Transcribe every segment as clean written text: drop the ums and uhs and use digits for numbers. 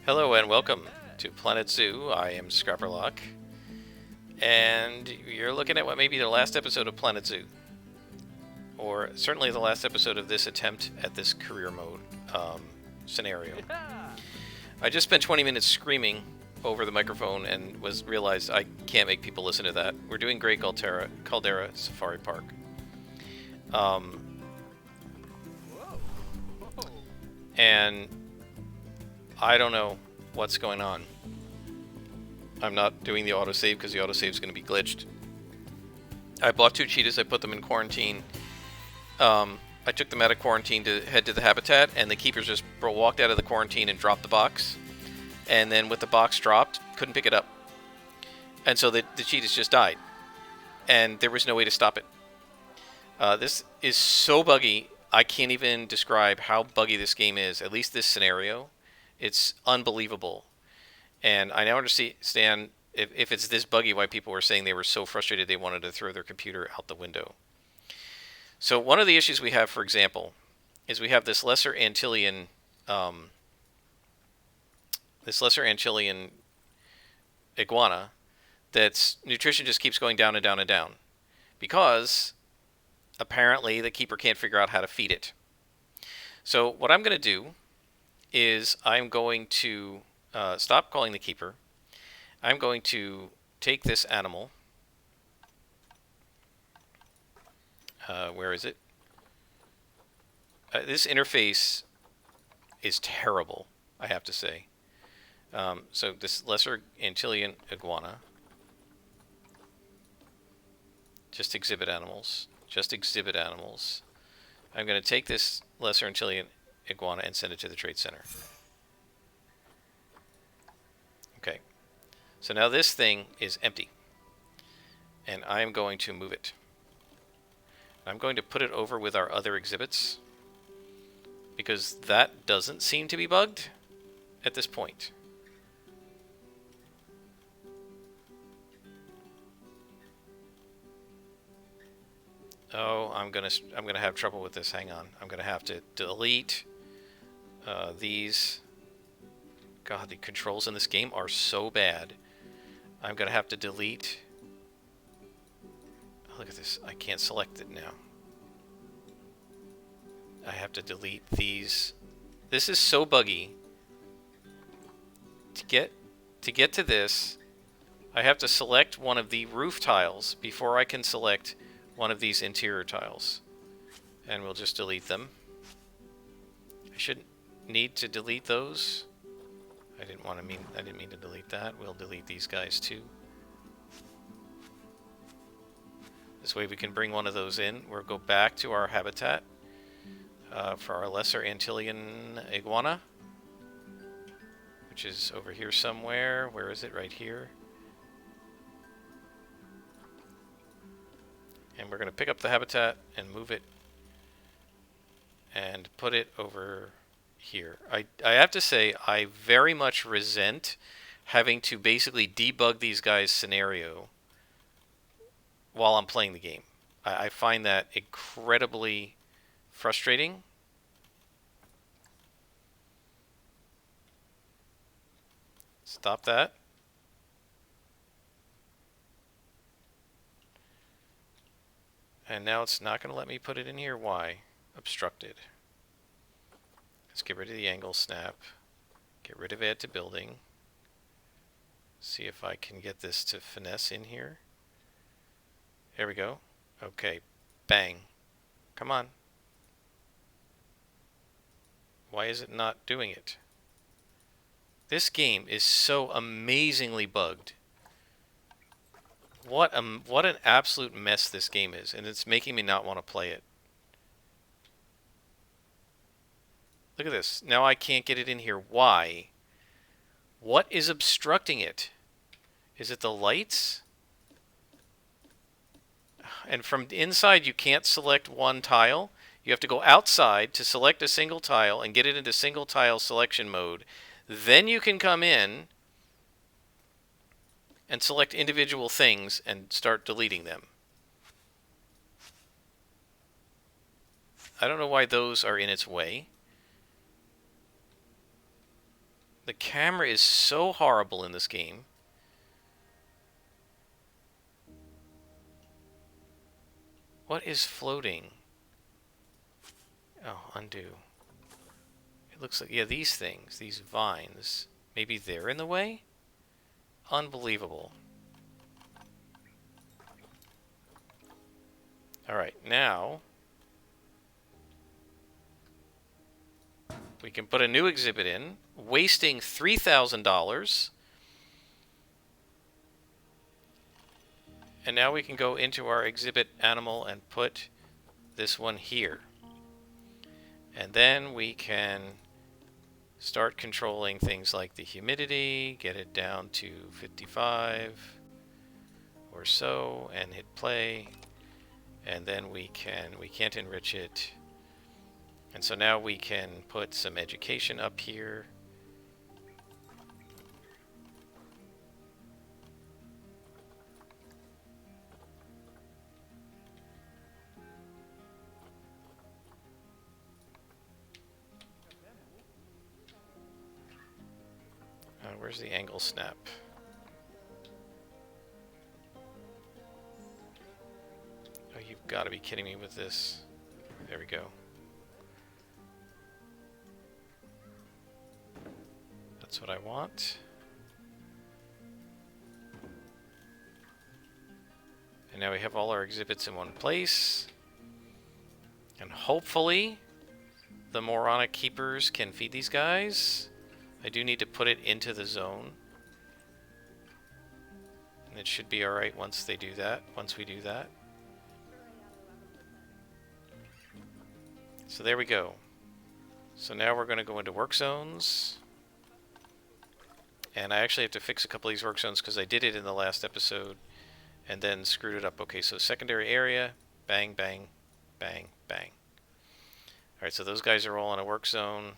Hello and welcome to Planet Zoo. I am Scrapperlock, and you're looking at what may be the last episode of Planet Zoo, or certainly the last episode of this attempt at this career mode scenario. I just spent 20 minutes screaming over the microphone and realized I can't make people listen to that. We're doing Great Caldera Safari Park. And I don't know what's going on. I'm not doing the autosave because the autosave is going to be glitched. I bought 2 cheetahs. I put them in quarantine. I took them out of quarantine to head to the habitat, and the keepers just walked out of the quarantine and dropped the box. And then with the box dropped, couldn't pick it up. And so the cheetahs just died. And there was no way to stop it. This is so buggy, I can't even describe how buggy this game is, at least this scenario. It's unbelievable. And I now understand if it's this buggy why people were saying they were so frustrated they wanted to throw their computer out the window. So one of the issues we have, for example, is we have this Lesser Antillean iguana that's nutrition just keeps going down and down and down because apparently the keeper can't figure out how to feed it. So what I'm going to do is I'm going to stop calling the keeper. I'm going to take this animal. Where is it? This interface is terrible, I have to say. So this Lesser Antillean iguana. Just exhibit animals. Just exhibit animals. I'm going to take this Lesser Antillean iguana and send it to the Trade Center. Okay. So now this thing is empty. And I'm going to move it. I'm going to put it over with our other exhibits because that doesn't seem to be bugged at this point. Oh, I'm gonna have trouble with this. Hang on. I'm gonna have to delete these. God, the controls in this game are so bad. I'm gonna have to delete. Oh, look at this. I can't select it now. I have to delete these. This is so buggy. To get to this, I have to select one of the roof tiles before I can select one of these interior tiles. And we'll just delete them. I shouldn't need to delete those. I didn't mean to delete that. We'll delete these guys too. This way we can bring one of those in. We'll go back to our habitat for our Lesser Antillean iguana, which is over here somewhere. Where is it? Right here. And we're going to pick up the habitat and move it and put it over here. I have to say, I very much resent having to basically debug these guys' scenario while I'm playing the game. I find that incredibly frustrating. Stop that. And now it's not going to let me put it in here. Why? Obstructed. Let's get rid of the angle snap. Get rid of add to building. See if I can get this to finesse in here. There we go. Okay. Bang. Come on. Why is it not doing it? This game is so amazingly bugged. What an absolute mess this game is, and it's making me not want to play it. Look at this. Now I can't get it in here. Why? What is obstructing it? Is it the lights? And from inside you can't select one tile. You have to go outside to select a single tile and get it into single tile selection mode. Then you can come in and select individual things and start deleting them. I don't know why those are in its way. The camera is so horrible in this game. What is floating? Oh, undo. It looks like, yeah, these things, these vines. Maybe they're in the way? Unbelievable. Alright, now we can put a new exhibit in, wasting $3,000. And now we can go into our exhibit animal and put this one here. And then we can start controlling things like the humidity, get it down to 55 or so, and hit play. And then we can't enrich it. And so now we can put some education up here. Where's the angle snap? Oh, you've got to be kidding me with this. There we go. That's what I want. And now we have all our exhibits in one place. And hopefully the moronic keepers can feed these guys. I do need to put it into the zone. And it should be alright once they do that, once we do that. So there we go. So now we're going to go into work zones. And I actually have to fix a couple of these work zones because I did it in the last episode and then screwed it up. Okay, so secondary area, bang, bang, bang, bang. Alright, so those guys are all in a work zone.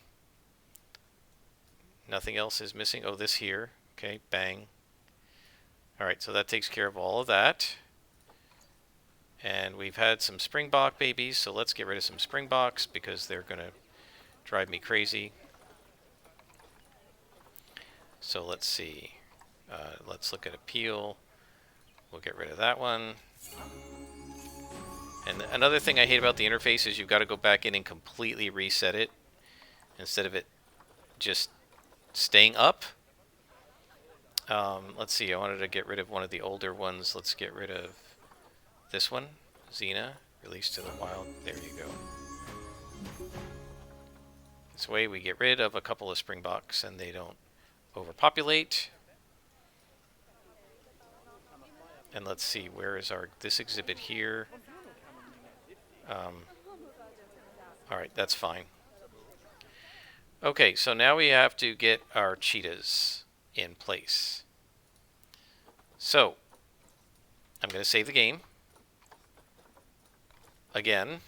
Nothing else is missing. Oh, this here. Okay, bang. Alright, so that takes care of all of that. And we've had some springbok babies, so let's get rid of some springboks because they're going to drive me crazy. So let's see. Let's look at appeal. We'll get rid of that one. And another thing I hate about the interface is you've got to go back in and completely reset it instead of it just staying up. Let's see, I wanted to get rid of one of the older ones. Let's get rid of this one, Xena, released to the wild. There you go. This way we get rid of a couple of springboks and they don't overpopulate. And let's see, where is this exhibit here? Alright, that's fine. Okay, so now we have to get our cheetahs in place. So, I'm going to save the game. Again.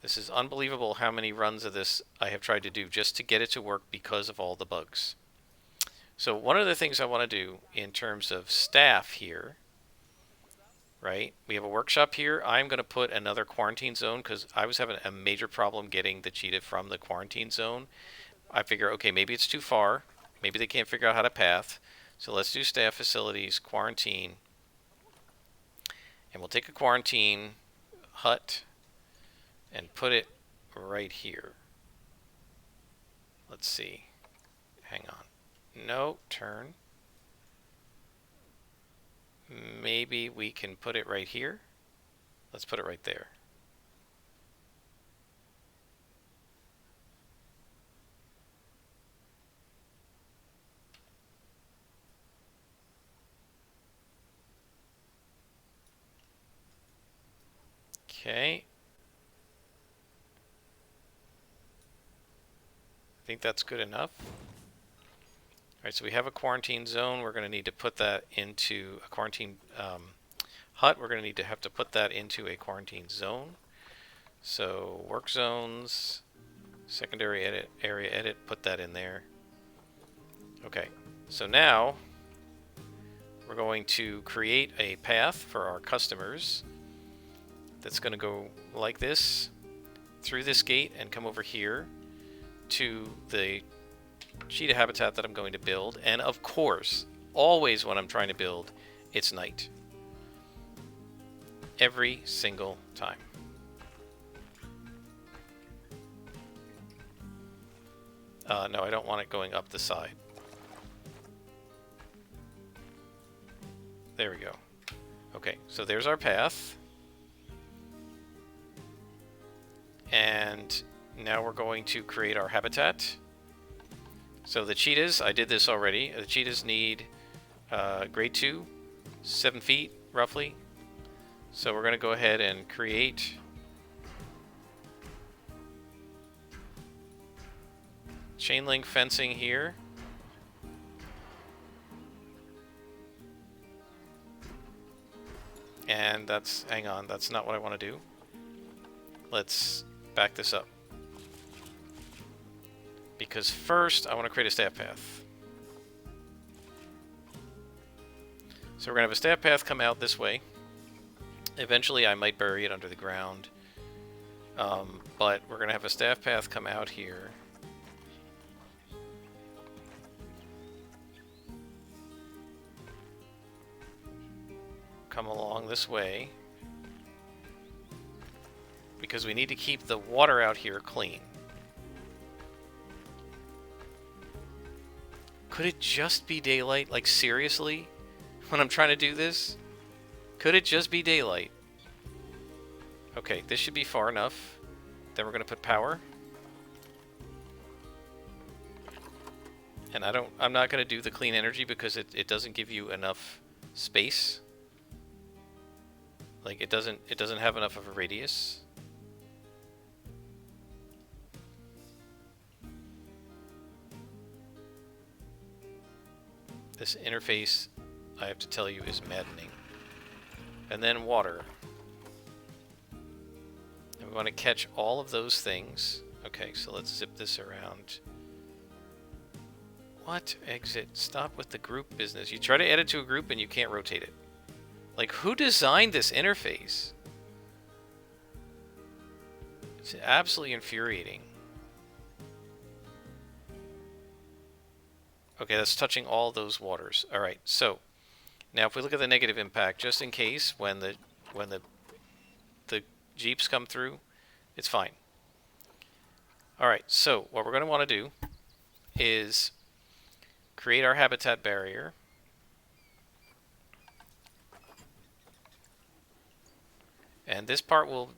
This is unbelievable how many runs of this I have tried to do just to get it to work because of all the bugs. So one of the things I want to do in terms of staff here, right? We have a workshop here. I'm going to put another quarantine zone because I was having a major problem getting the cheetah from the quarantine zone. I figure, okay, maybe it's too far. Maybe they can't figure out how to path. So let's do staff facilities, quarantine. And we'll take a quarantine hut and put it right here. Let's see. Hang on. No, turn. Maybe we can put it right here. Let's put it right there. Okay. I think that's good enough. Alright, so we have a quarantine zone. We're going to need to put that into a quarantine hut. We're going to need to have to put that into a quarantine zone. So work zones, secondary edit, area edit, put that in there. Okay, so now we're going to create a path for our customers that's going to go like this through this gate and come over here to the cheetah habitat that I'm going to build. And of course, always when I'm trying to build, it's night. Every single time. No, I don't want it going up the side. There we go. Okay, so there's our path. And now we're going to create our habitat. So the cheetahs, I did this already. The cheetahs need grade 2, 7 feet roughly. So we're going to go ahead and create chain link fencing here. And that's, hang on, that's not what I want to do. Let's back this up. Because first, I want to create a staff path. So we're going to have a staff path come out this way. Eventually, I might bury it under the ground. But we're going to have a staff path come out here. Come along this way. Because we need to keep the water out here clean. Could it just be daylight? Like, seriously? When I'm trying to do this? Could it just be daylight? Okay, this should be far enough. Then we're going to put power. And I'm not going to do the clean energy because it doesn't give you enough space. Like, it doesn't have enough of a radius. This interface, I have to tell you, is maddening. And then water. And we want to catch all of those things. Okay, so let's zip this around. What? Exit. Stop with the group business. You try to add it to a group and you can't rotate it. Like, who designed this interface? It's absolutely infuriating. Okay, that's touching all those waters. All right, so now if we look at the negative impact, just in case when the jeeps come through, it's fine. All right, so what we're going to want to do is create our habitat barrier. And this part will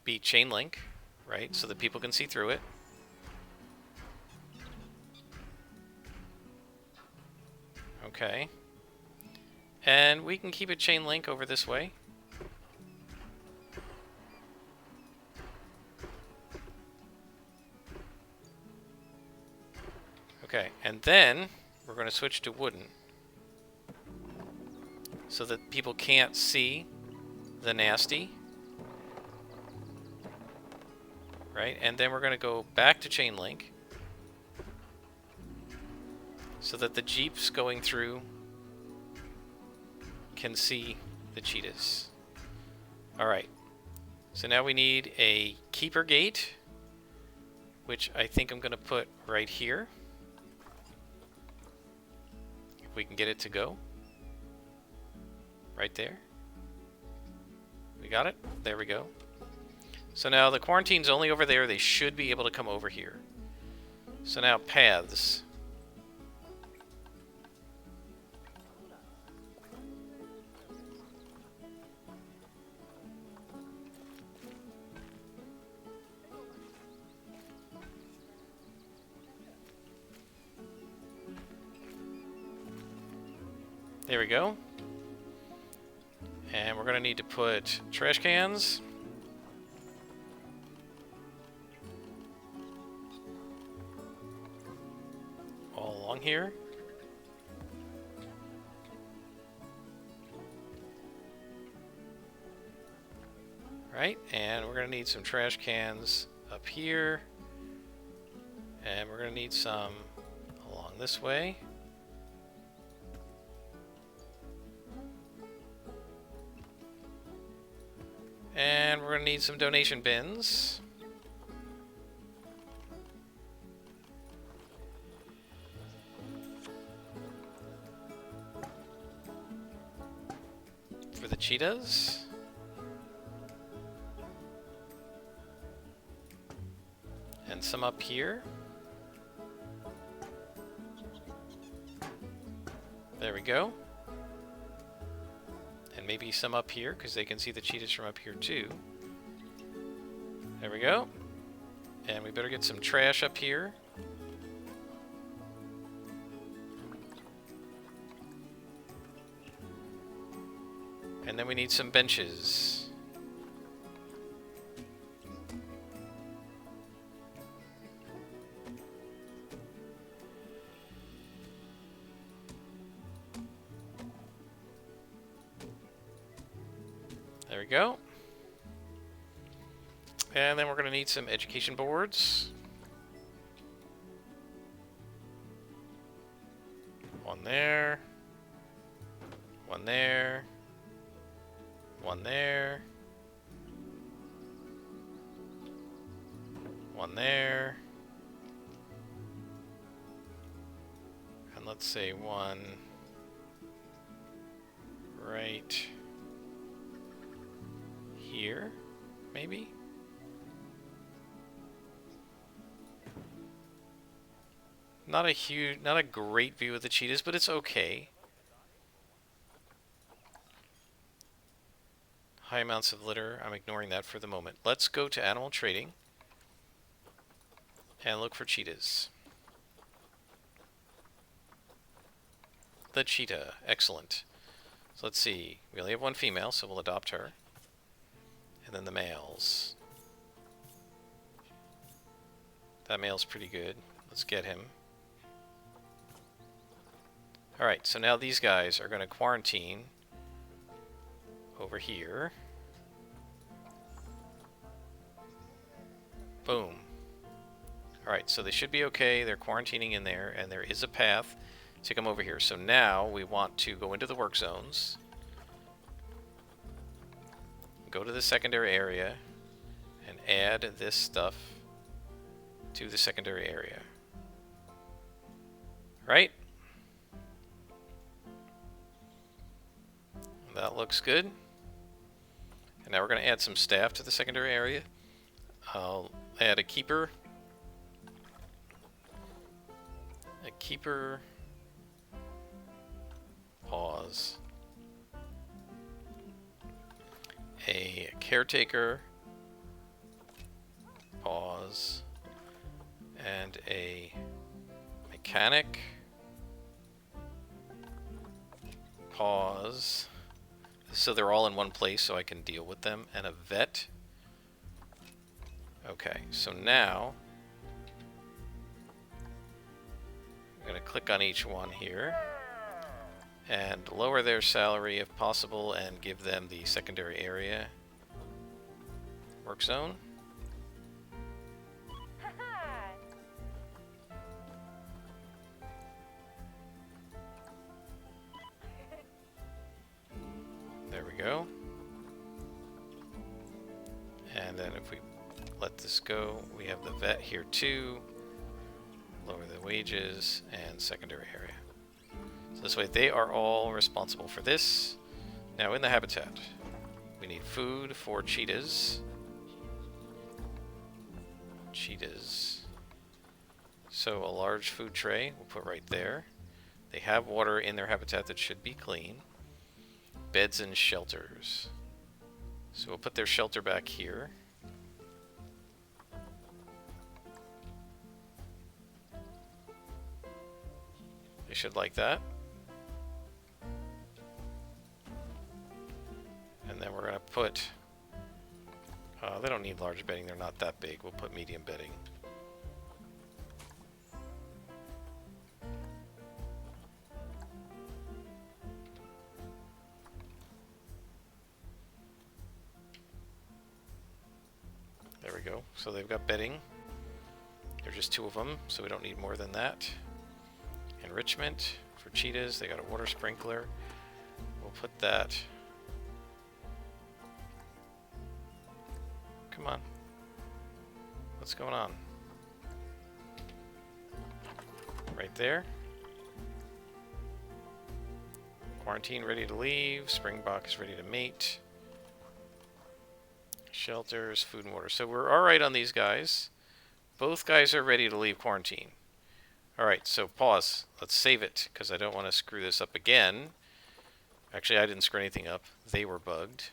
be chain link, right? So that people can see through it. Okay. And we can keep it chain link over this way. Okay, and then we're going to switch to wooden so that people can't see the nasty. Right, and then we're going to go back to chain link so that the jeeps going through can see the cheetahs. Alright, so now we need a keeper gate, which I think I'm going to put right here. If we can get it to go. Right there. We got it? There we go. So now the quarantine's only over there. They should be able to come over here. So now paths. There we go. And we're going to need to put trash cans. All along here. Right, and we're going to need some trash cans up here. And we're going to need some along this way. And we're going to need some donation bins. the cheetahs. And some up here. There we go. And maybe some up here, because they can see the cheetahs from up here too. There we go. And we better get some trash up here. And then we need some benches. There we go. And then we're going to need some education boards. One there. One there. One there. One there. And let's say one right here, maybe? Not a great view of the cheetahs, but it's okay. High amounts of litter, I'm ignoring that for the moment. Let's go to animal trading and look for cheetahs. The cheetah, excellent. So let's see, we only have one female, so we'll adopt her. And then the males. That male's pretty good. Let's get him. Alright, so now these guys are going to quarantine over here. Boom. Alright, so they should be okay. They're quarantining in there, and there is a path to come over here. So now we want to go into the work zones. Go to the secondary area and add this stuff to the secondary area. Right? That looks good. And now we're going to add some staff to the secondary area. I'll add a keeper. A keeper. Pause. A caretaker. Pause. And a mechanic. Pause. So they're all in one place so I can deal with them. And a vet. Okay, so now I'm going to click on each one here and lower their salary if possible and give them the secondary area work zone. There we go. And then if we let this go, we have the vet here too. Lower the wages and secondary area. So this way they are all responsible for this. Now in the habitat, we need food for cheetahs. Cheetahs. So a large food tray we'll put right there. They have water in their habitat that should be clean. Beds and shelters. So we'll put their shelter back here. They should like that. And then we're going to put... they don't need large bedding, they're not that big. We'll put medium bedding. There we go. So they've got bedding. There's just 2 of them, so we don't need more than that. Enrichment for cheetahs. They got a water sprinkler. We'll put that... Come on. What's going on? Right there. Quarantine ready to leave. Springbok is ready to mate. Shelters, food and water. So we're alright on these guys. Both guys are ready to leave quarantine. Alright, so pause. Let's save it, because I don't want to screw this up again. Actually, I didn't screw anything up. They were bugged.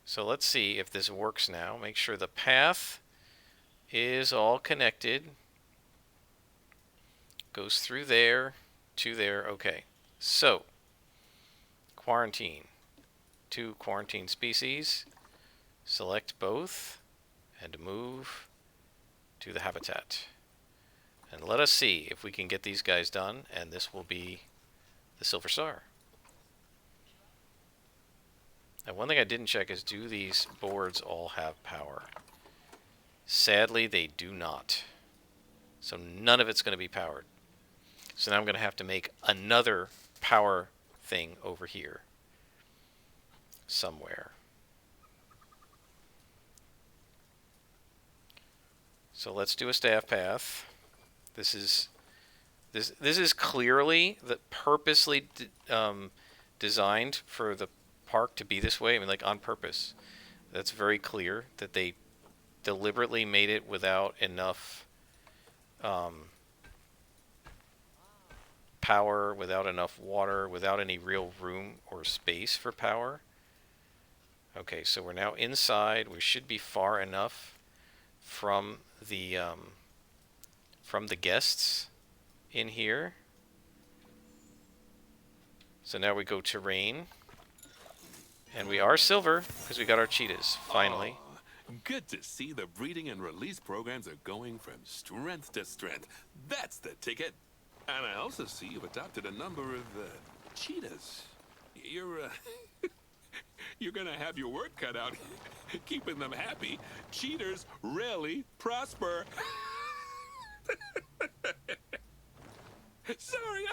So let's see if this works now. Make sure the path is all connected. Goes through there to there. Okay. So, quarantine. 2 quarantine species. Select both and move to the habitat. And let us see if we can get these guys done, and this will be the Silver Star. Now, one thing I didn't check is, do these boards all have power? Sadly, they do not. So none of it's going to be powered. So now I'm going to have to make another power thing over here somewhere. So let's do a staff path. This is clearly purposely designed for the park to be this way. I mean, like, on purpose. That's very clear that they deliberately made it without enough power, without enough water, without any real room or space for power. Okay, so we're now inside. We should be far enough from the guests in here. So now we go terrain, and we are silver because we got our cheetahs finally. Oh, good to see the breeding and release programs are going from strength to strength. That's the ticket. And I also see you've adopted a number of cheetahs. You're you're gonna have your work cut out keeping them happy. Cheaters rarely prosper. Sorry,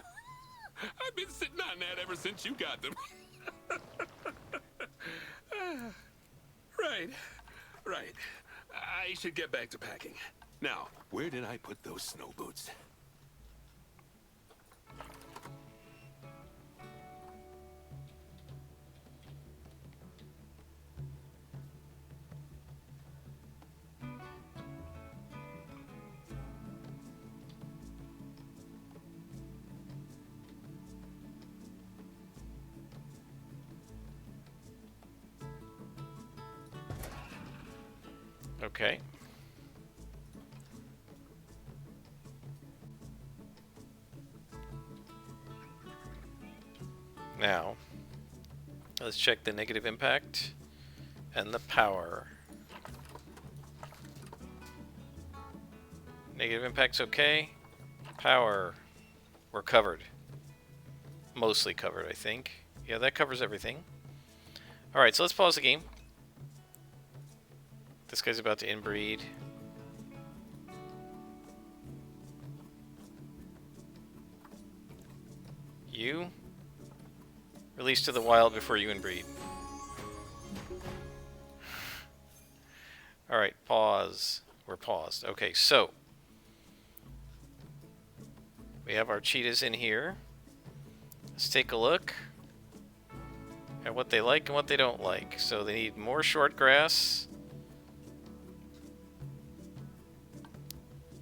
I've been sitting on that ever since you got them. Right. I should get back to packing. Now, where did I put those snow boots? Okay. Now, let's check the negative impact and the power. Negative impact's okay. Power, we're covered. Mostly covered, I think. Yeah, that covers everything. Alright, so let's pause the game. This guy's about to inbreed. You release to the wild before you inbreed. Alright, pause. We're paused. Okay, so we have our cheetahs in here. Let's take a look at what they like and what they don't like. So they need more short grass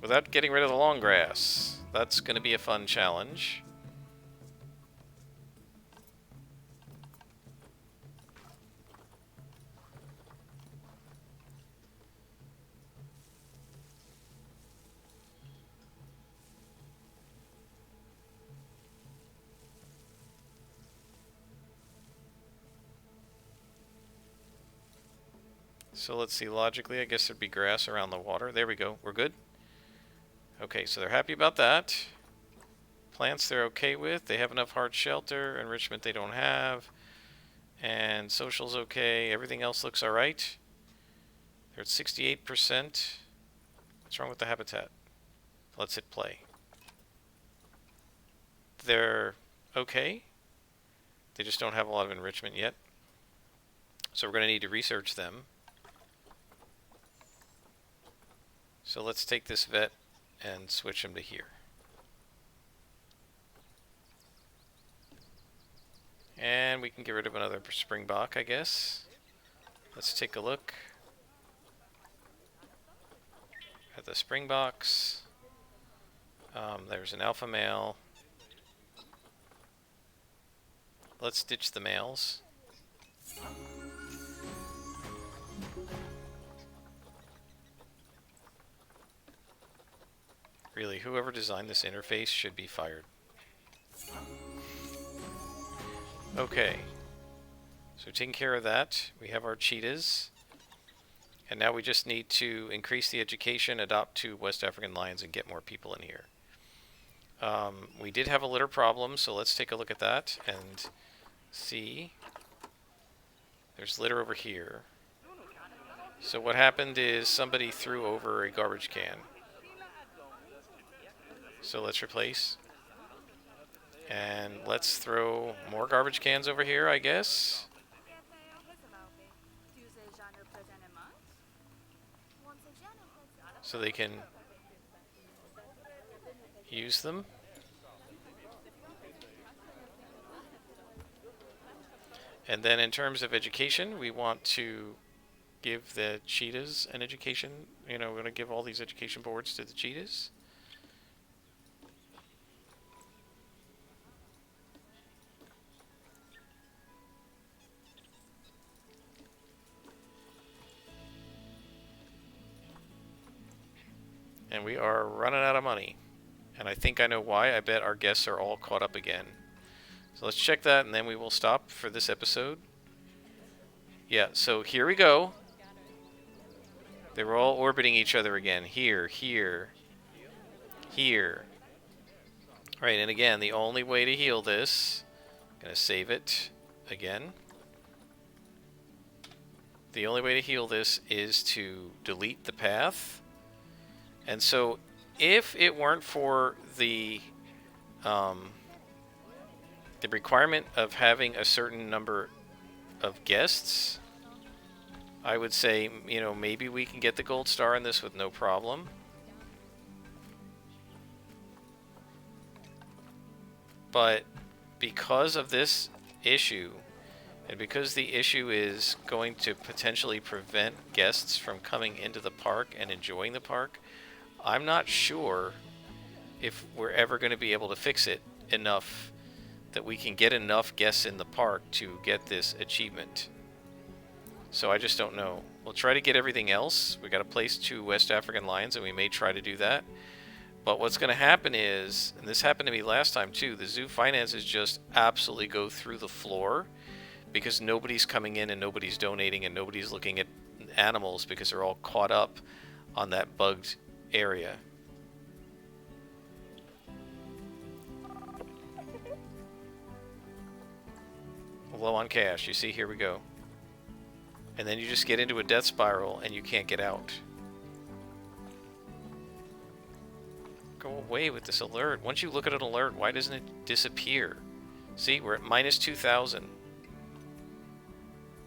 without getting rid of the long grass. That's going to be a fun challenge. So let's see, logically, I guess there'd be grass around the water. There we go. We're good. Okay, so they're happy about that. Plants they're okay with. They have enough hard shelter. Enrichment they don't have. And social's okay. Everything else looks alright. They're at 68%. What's wrong with the habitat? Let's hit play. They're okay. They just don't have a lot of enrichment yet. So we're going to need to research them. So let's take this vet and switch him to here. And we can get rid of another springbok, I guess. Let's take a look at the springboks. There's an alpha male. Let's ditch the males. Really, whoever designed this interface should be fired. Okay. So taking care of that, we have our cheetahs. And now we just need to increase the education, adopt 2 West African lions, and get more people in here. We did have a litter problem, so let's take a look at that and see. There's litter over here. So what happened is somebody threw over a garbage can. So let's replace. And let's throw more garbage cans over here, I guess. So they can use them. And then in terms of education, we want to give the cheetahs an education. You know, we're going to give all these education boards to the cheetahs. And we are running out of money. And I think I know why. I bet our guests are all caught up again. So let's check that, and then we will stop for this episode. Yeah, so here we go. They were all orbiting each other again. Here, here, here. Right, and again, the only way to heal this... I'm going to save it again. The only way to heal this is to delete the path. And so, if it weren't for the requirement of having a certain number of guests, I would say, you know, maybe we can get the gold star in this with no problem. But because of this issue, and because the issue is going to potentially prevent guests from coming into the park and enjoying the park, I'm not sure if we're ever going to be able to fix it enough that we can get enough guests in the park to get this achievement. So I just don't know. We'll try to get everything else. We got to place 2 West African lions, and we may try to do that. But what's going to happen is, and this happened to me last time too, the zoo finances just absolutely go through the floor because nobody's coming in and nobody's donating and nobody's looking at animals because they're all caught up on that bugged area. Low on cash. You see, here we go. And then you just get into a death spiral and you can't get out. Go away with this alert. Once you look at an alert, why doesn't it disappear? See, we're at minus 2,000.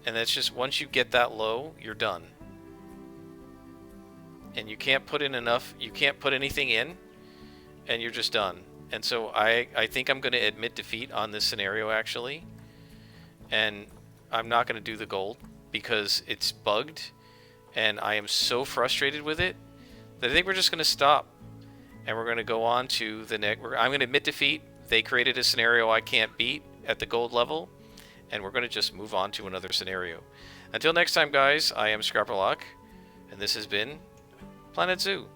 And that's just, once you get that low, you're done. And you can't put in enough, you can't put anything in, and you're just done. And so I think I'm going to admit defeat on this scenario, actually. And I'm not going to do the gold because it's bugged, and I am so frustrated with it that I think we're just going to stop. And we're going to go on to the next. I'm going to admit defeat. They created a scenario I can't beat at the gold level, and we're going to just move on to another scenario. Until next time, guys, I am Scarpalock, and this has been Planet Zoo.